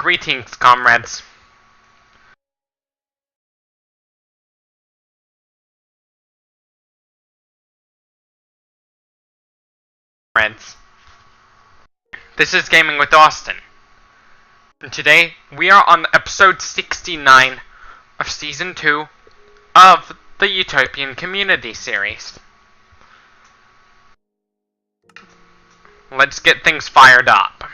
Greetings, comrades. This is Gaming with Austin. And today, we are on episode 69 of Season 2 of the Utopian Community Series. Let's get things fired up.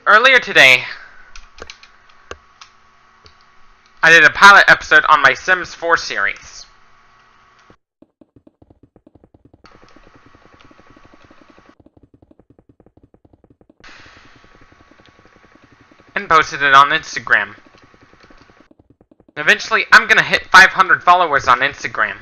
Earlier today, I did a pilot episode on my Sims 4 series. And posted it on Instagram. Eventually, I'm gonna hit 500 followers on Instagram.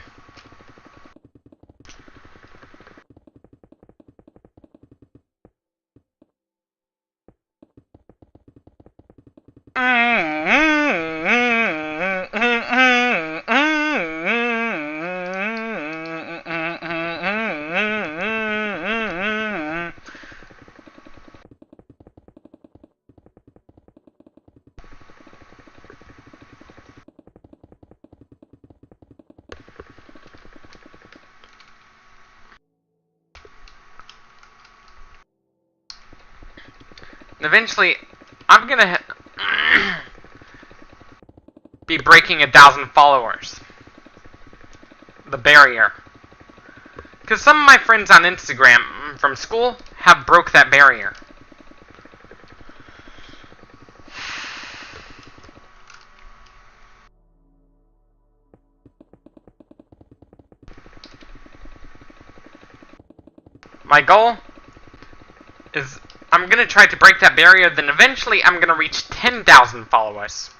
Eventually, I'm gonna be breaking 1,000 followers. The barrier. Because some of my friends on Instagram from school have broke that barrier. My goal is I'm gonna try to break that barrier, then eventually I'm gonna reach 10,000 followers.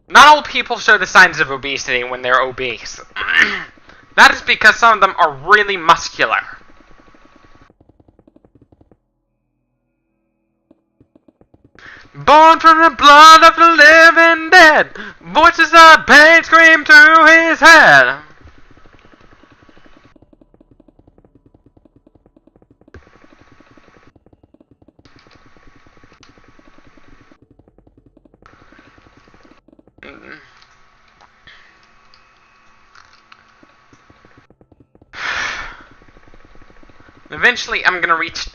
Not all people show the signs of obesity when they're obese. That is because some of them are really muscular. Born from the blood of the living dead, voices of pain scream through his head. Eventually, I'm gonna reach...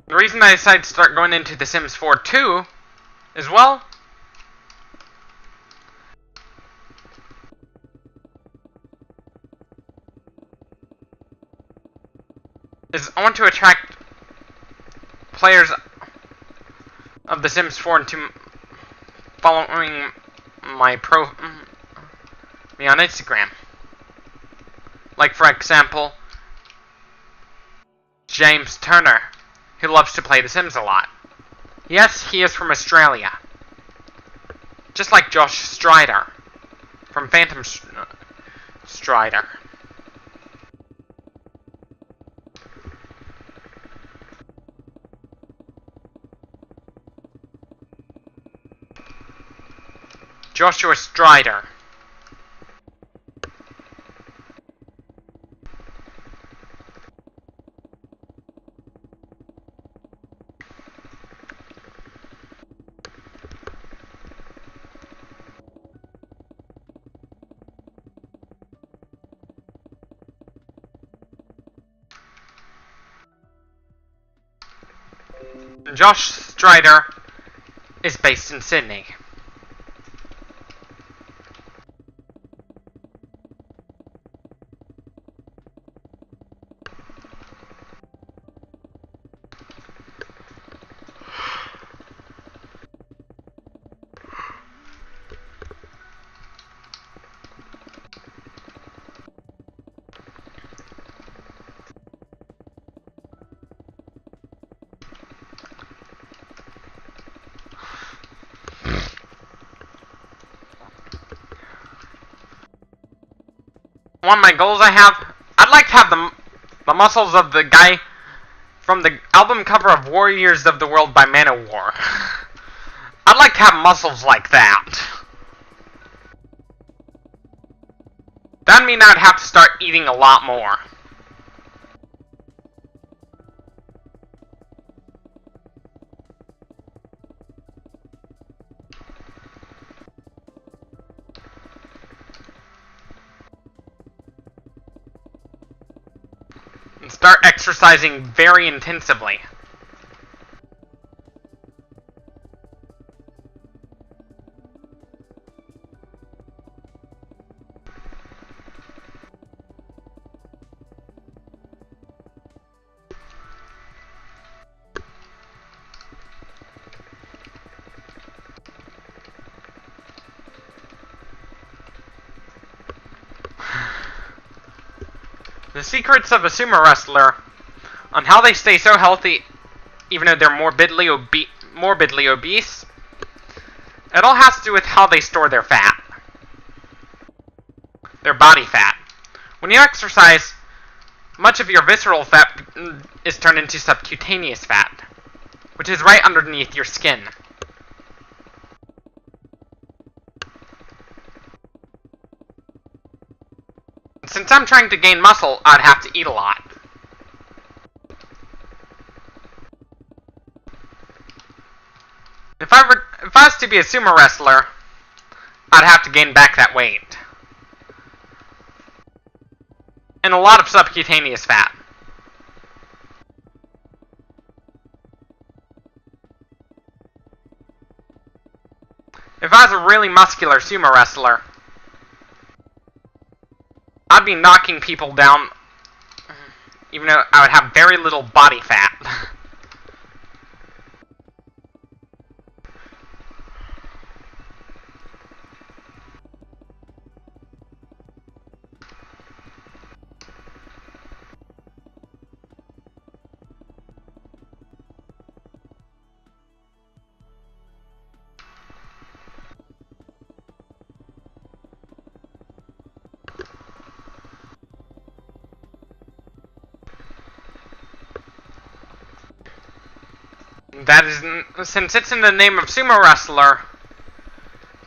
The reason I decided to start going into The Sims 4 too, as well, is I want to attract players of The Sims 4 into following me on Instagram. Like, for example, James Turner, who loves to play The Sims a lot. Yes, he is from Australia. Just like Josh Strider from Phantom Strider. Joshua Strider. Josh Strider is based in Sydney. One of my goals I'd like to have the muscles of the guy from the album cover of Warriors of the World by Manowar. I'd like to have muscles like that. That'd mean I'd have to start eating a lot more. And start exercising very intensively. The secrets of a sumo wrestler on how they stay so healthy even though they're morbidly obese. It all has to do with how they store their fat. Their body fat. When you exercise, much of your visceral fat is turned into subcutaneous fat, which is right underneath your skin. Since I'm trying to gain muscle, I'd have to eat a lot. If I was to be a sumo wrestler, I'd have to gain back that weight. And a lot of subcutaneous fat. If I was a really muscular sumo wrestler, I'd be knocking people down, even though I would have very little body fat. That is, since it's in the name of sumo wrestler,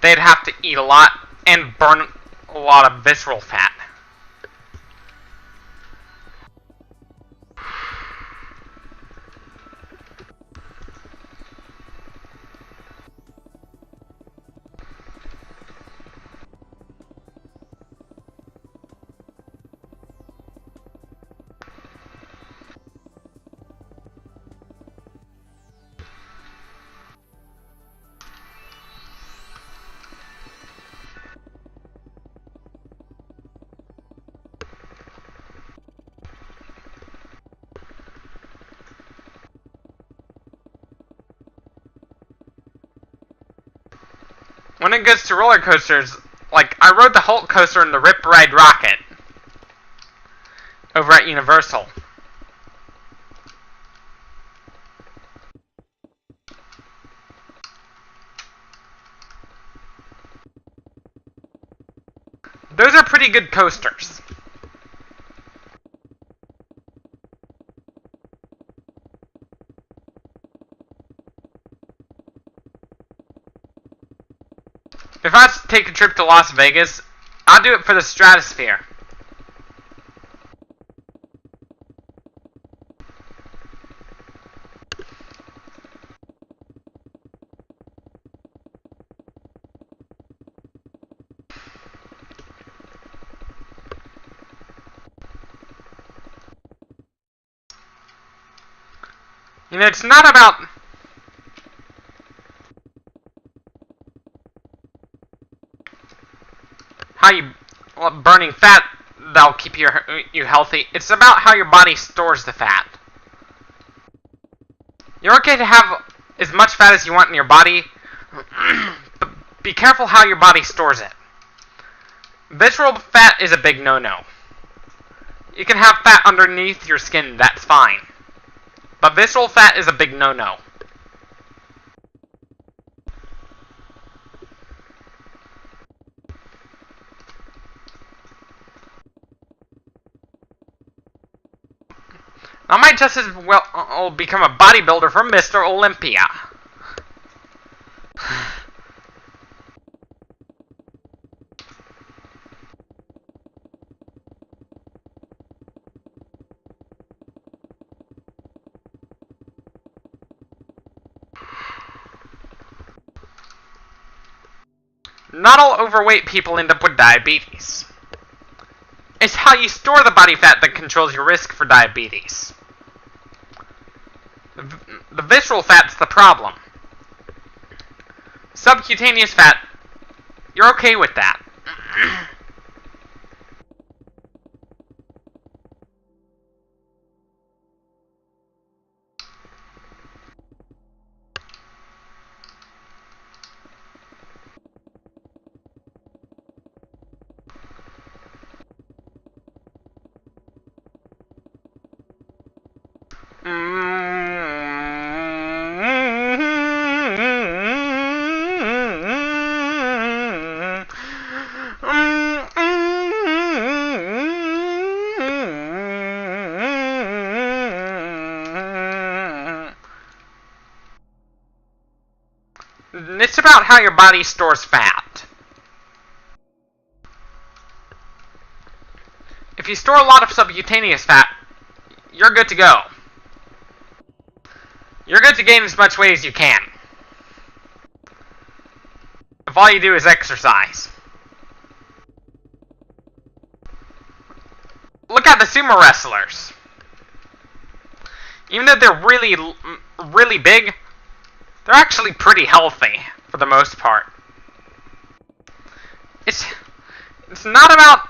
they'd have to eat a lot and burn a lot of visceral fat. When it goes to roller coasters, like, I rode the Hulk coaster in the Rip Ride Rocket over at Universal. Those are pretty good coasters. If I was to take a trip to Las Vegas, I'd do it for the Stratosphere. You know, it's not about how you burning fat that'll keep you healthy. It's about how your body stores the fat. You're okay to have as much fat as you want in your body, but be careful how your body stores it. Visceral fat is a big no-no. You can have fat underneath your skin, that's fine. But visceral fat is a big no-no. I might just as well become a bodybuilder from Mr. Olympia. Not all overweight people end up with diabetes. It's how you store the body fat that controls your risk for diabetes. The visceral fat's the problem. Subcutaneous fat, you're okay with that. It's about how your body stores fat. If you store a lot of subcutaneous fat, you're good to go. You're good to gain as much weight as you can. If all you do is exercise. Look at the sumo wrestlers. Even though they're really big, they're actually pretty healthy, for the most part. It's not about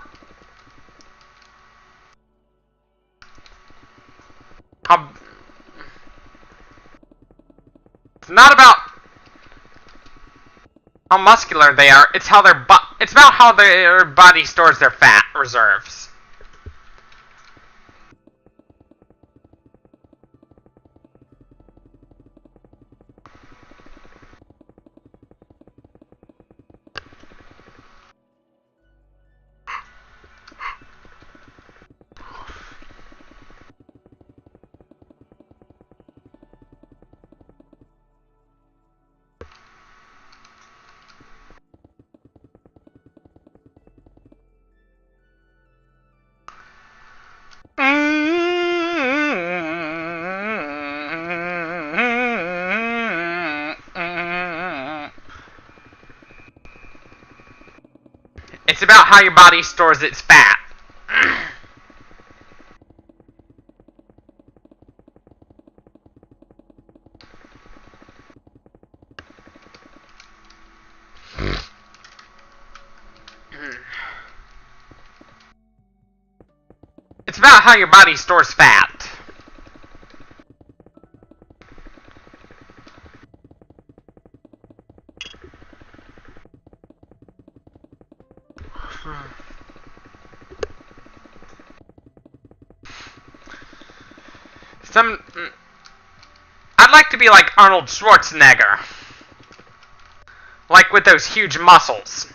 how muscular they are. It's about how their body stores their fat reserves. It's about how your body stores its fat. It's about how your body stores fat. I'd like to be like Arnold Schwarzenegger. Like with those huge muscles.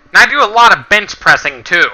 And I do a lot of bench pressing, too.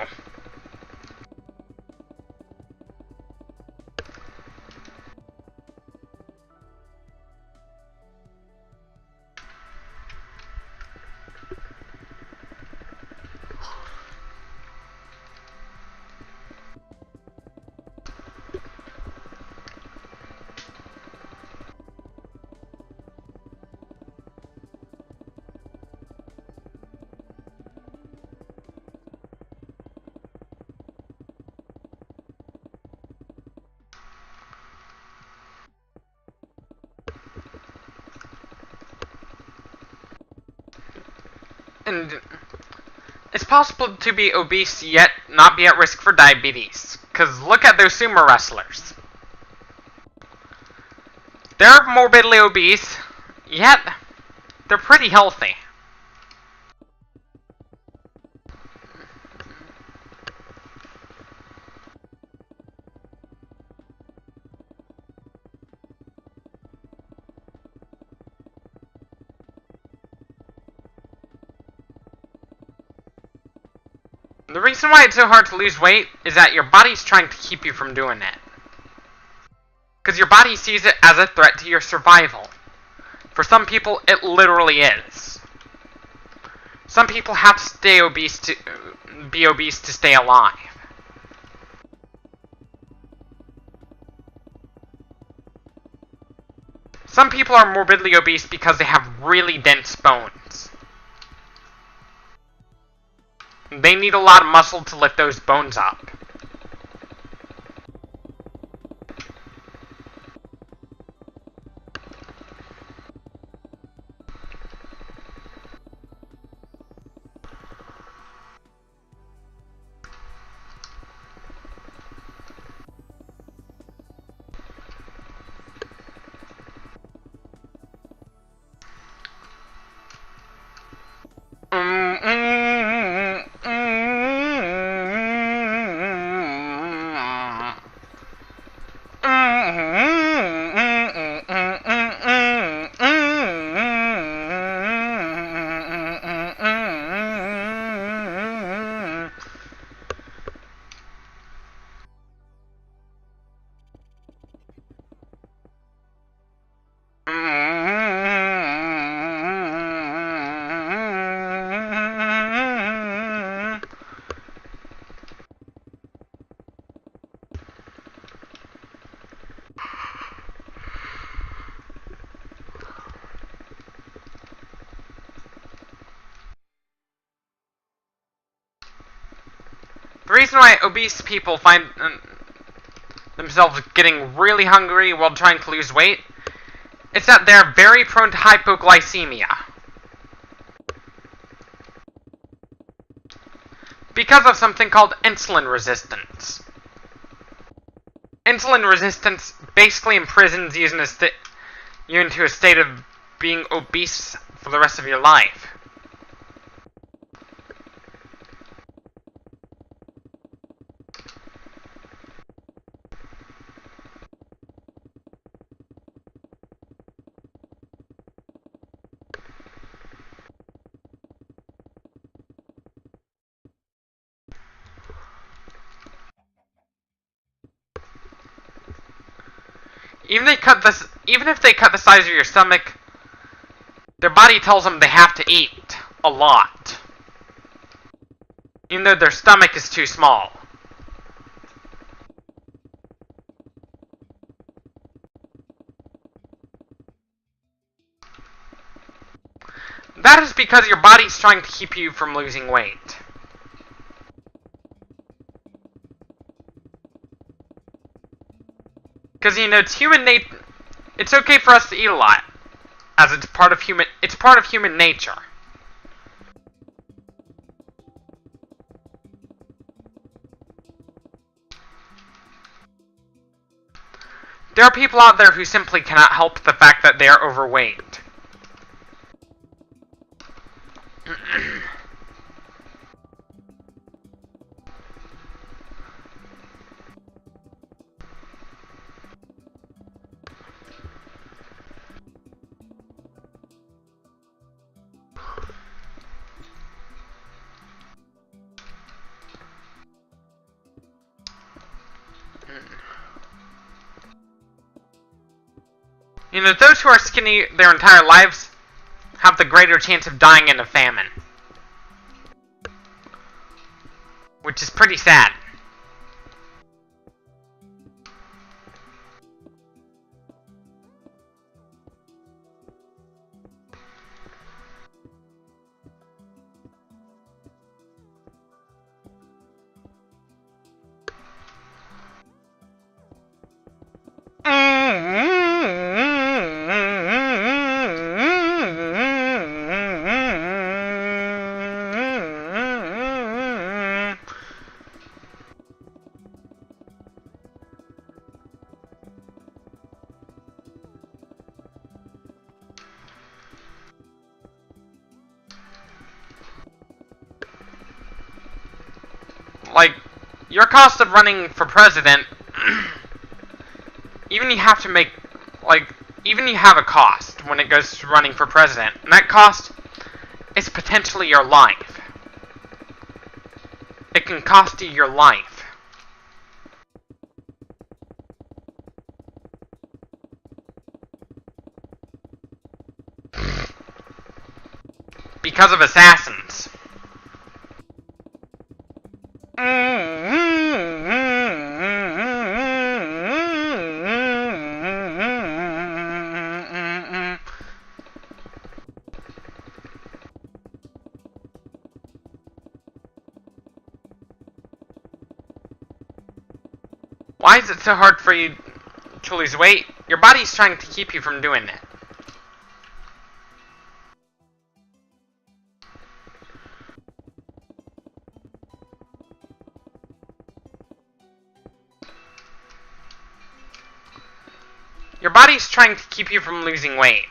And it's possible to be obese yet not be at risk for diabetes. Because look at those sumo wrestlers. They're morbidly obese, yet they're pretty healthy. The reason why it's so hard to lose weight is that your body's trying to keep you from doing it. Because your body sees it as a threat to your survival. For some people, it literally is. Some people have to stay obese to be obese to stay alive. Some people are morbidly obese because they have really dense bones. They need a lot of muscle to lift those bones up. The reason why obese people find themselves getting really hungry while trying to lose weight is that they're very prone to hypoglycemia. Because of something called insulin resistance. Insulin resistance basically imprisons you into a state of being obese for the rest of your life. Even if they cut the size of your stomach, their body tells them they have to eat a lot. Even though their stomach is too small. That is because your body's trying to keep you from losing weight. Because, you know, it's okay for us to eat a lot, as it's part of human nature. There are people out there who simply cannot help the fact that they are overweight. You know, those who are skinny their entire lives have the greater chance of dying in a famine. Which is pretty sad. Like, your cost of running for president, even you have to make, like, even you have a cost when it goes to running for president, and that cost is potentially your life. It can cost you your life. Because of assassins. Why is it so hard for you to lose weight? Your body's trying to keep you from doing it. Your body's trying to keep you from losing weight.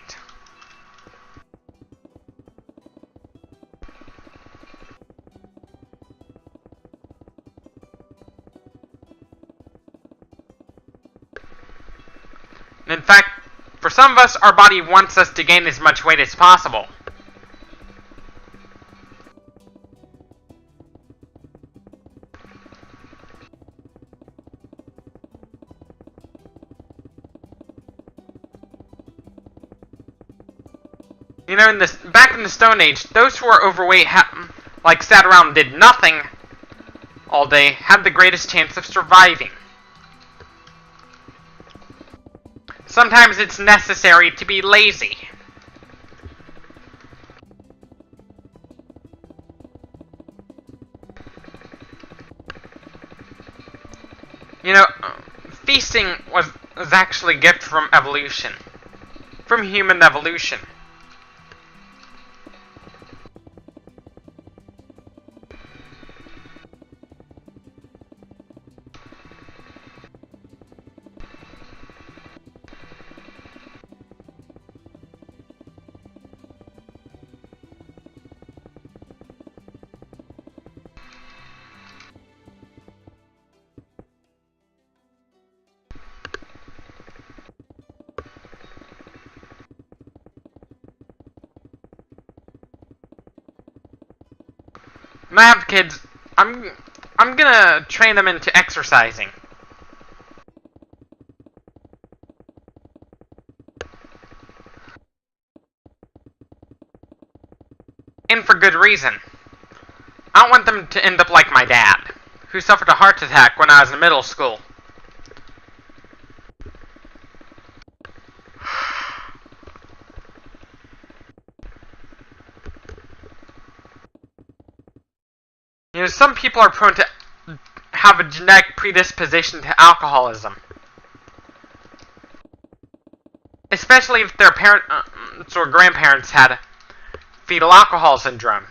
In fact, for some of us, our body wants us to gain as much weight as possible. You know, back in the Stone Age, those who were overweight, like sat around and did nothing all day, had the greatest chance of surviving. Sometimes it's necessary to be lazy. You know, feasting was actually a gift from evolution. From human evolution. When I have kids, I'm gonna train them into exercising. And for good reason. I don't want them to end up like my dad, who suffered a heart attack when I was in middle school. You know, some people are prone to have a genetic predisposition to alcoholism. Especially if their parents or grandparents had fetal alcohol syndrome.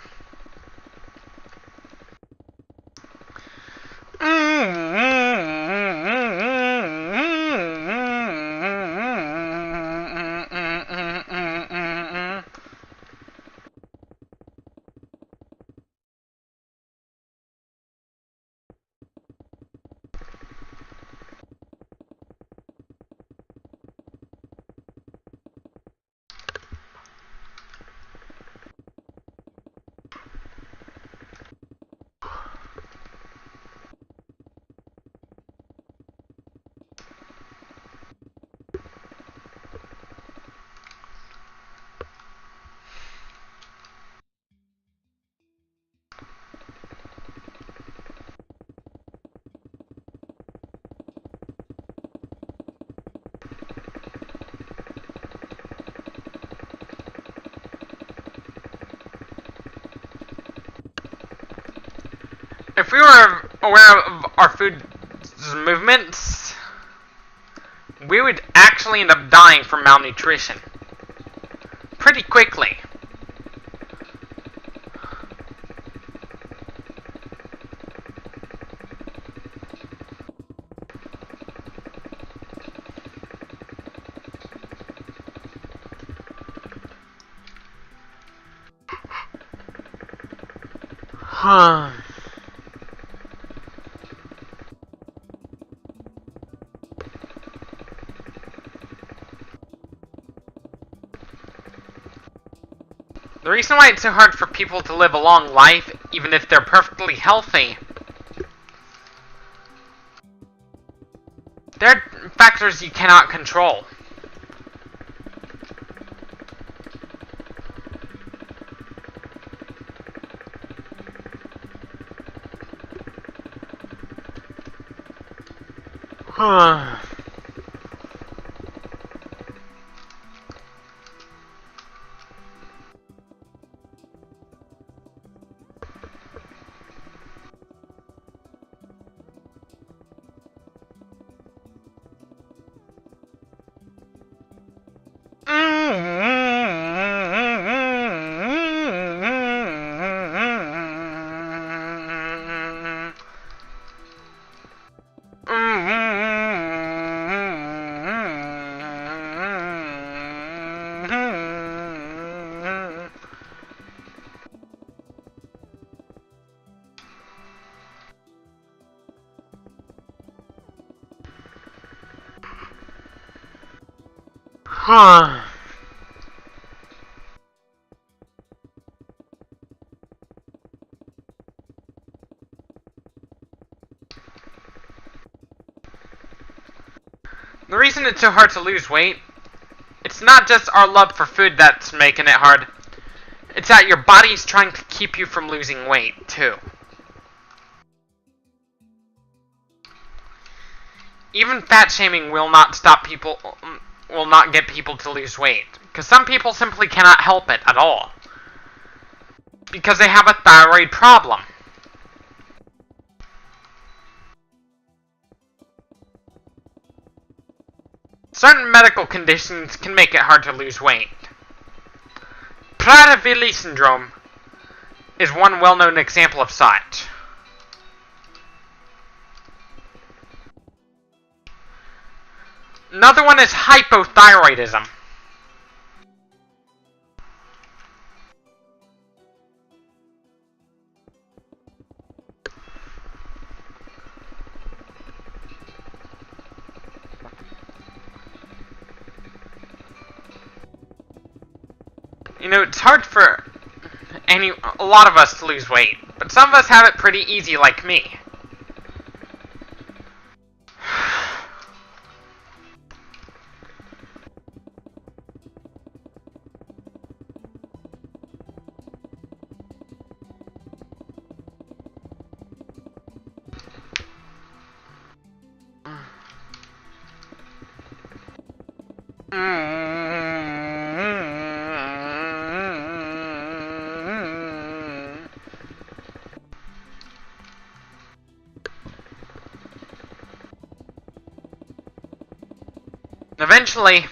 If we were aware of our food's movements, we would actually end up dying from malnutrition. Pretty quickly. The reason why it's so hard for people to live a long life, even if they're perfectly healthy, there are factors you cannot control. The reason it's so hard to lose weight, it's not just our love for food that's making it hard. It's that your body's trying to keep you from losing weight, too. Even fat shaming will not get people to lose weight. Because some people simply cannot help it at all. Because they have a thyroid problem. Certain medical conditions can make it hard to lose weight. Prader-Willi syndrome is one well-known example of such. Another one is hypothyroidism. You know, it's hard for a lot of us to lose weight, but some of us have it pretty easy like me. Eventually,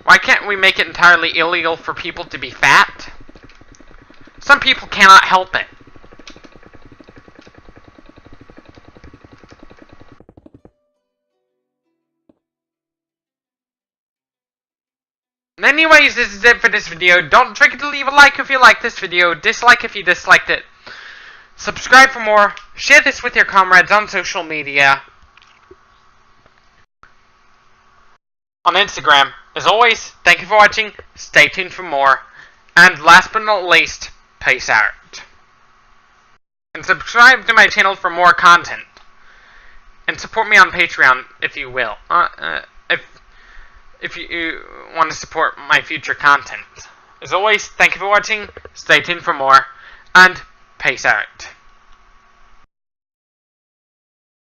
why can't we make it entirely illegal for people to be fat? Some people cannot help it. Anyways, this is it for this video. Don't forget to leave a like if you like this video, dislike if you disliked it, subscribe for more, share this with your comrades on social media, on Instagram. As always, thank you for watching, stay tuned for more, and last but not least, peace out. And subscribe to my channel for more content. And support me on Patreon if you will. if you want to support my future content. As always, thank you for watching, stay tuned for more, and peace out.